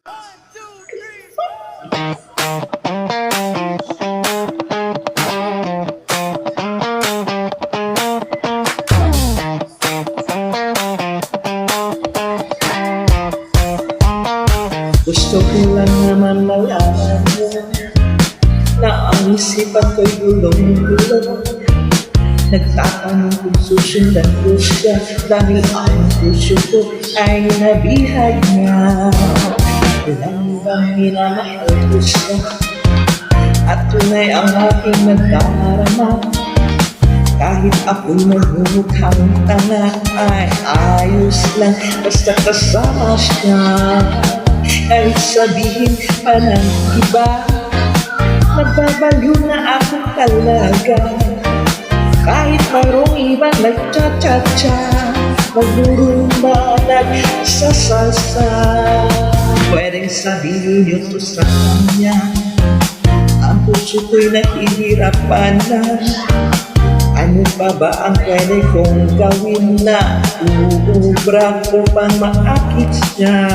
Gusto ko lang naman malaman mo na ang isipan ko'y gulong-gulong. Nagtatanong kung susundan ko siya dahil ang puso ko ay nabihag niya. Alam bang minamahal ko siya at tunay ang aking nagdarama. Kahit ako'y nagmumukhang tanga ay ayos lang basta kasama siya. Kahit sabihin pa ng iba, nagbabaliw na ako talaga. Kahit mayroong ibang nagcha-cha-cha, magburumba, nagsasalsa. Pwedeng sabihin niyo to sa kanya, ang puso ko'y nahihirapan na. Ano pa ba ang pwede kong gawin na uubra ko pang maakit siya?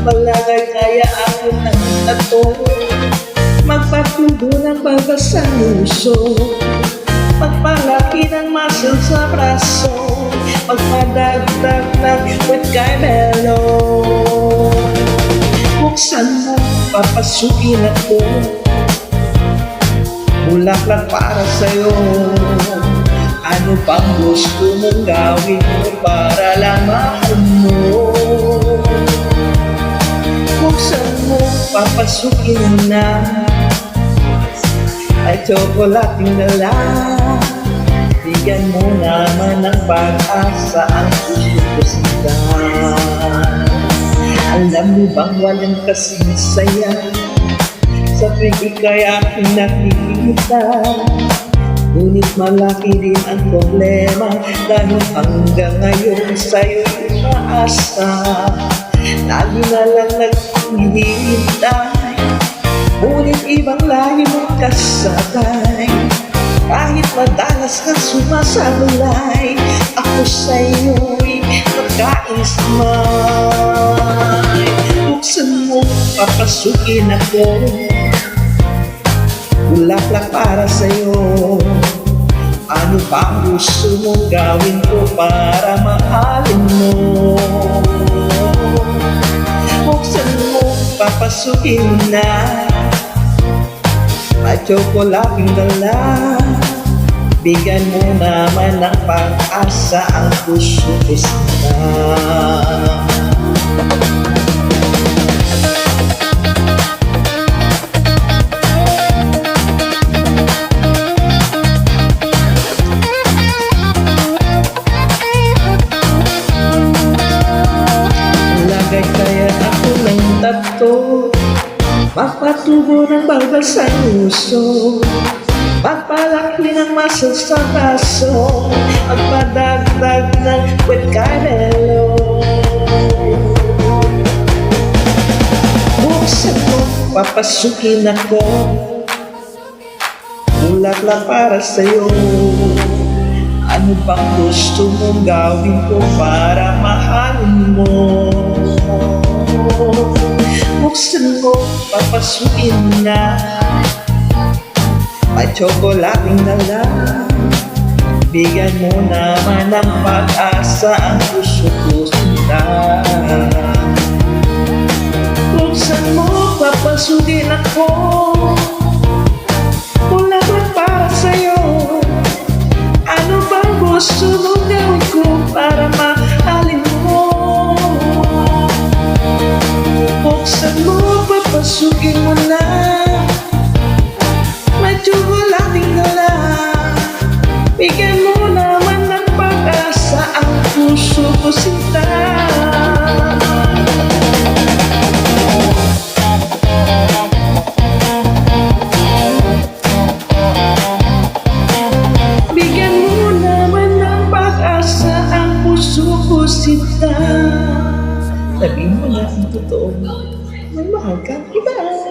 Malagay kaya ako ng tato, magpatubo ng babasang uso, magpalaki ng muscle sa braso, magpadagdag ng with Carmelo. Buksan mo, papasukin ako, bulaklak para sa'yo. Ano bang gusto mong gawin para lang mahal mo? Buksan mo, papasukin mo na, ay tsokolating na lang. Bigyan mo naman ng pag-asa ang puso ko sila. Alam mo bang walang kasing saya sa tuwing ika'y aking nakikita? Ngunit malaki din ang problema dahil hanggang ngayon sa'yo'y umaasa. Lagi na lang naghihintay, ngunit ibang lahi mong kasabay. Kahit madalas kang sumasablay, ako sa'yo'y nagkaismay. Buksan mo, papasukin ako, bulaklak para sa'yo. Ano ba gusto mong gawin ko para mahalin mo? Buksan mo, papasukin na, may tsokolating dala. Bigyan mo naman ng pag-asa ang puso ko sila. Magpatubo ng babasang uso, magpalaki ng muscle sa braso, magpadagdag ng with Carmelo. Buksan mo, papasukin ako, bulaklak para sa'yo. Ano bang gusto mong gawin ko para mahalin mo? Buksan mo, papasukin na, may tsokolating dala. Bigyan mo naman ng pag-asa ang puso ko sila. Buksan mo, papasukin ako, bulaklak para sa'yo. Ano bang gusto mong gawin ko para mahalin mo? Buksan mo, papasukin mo na, may tsokolating dala. Bigyan mo naman ng pag-asa ang puso ko sinta. Bigyan mo naman ng pag-asa ang puso ko sinta. Sabihin mo na ang totoo, may mahal kang iba.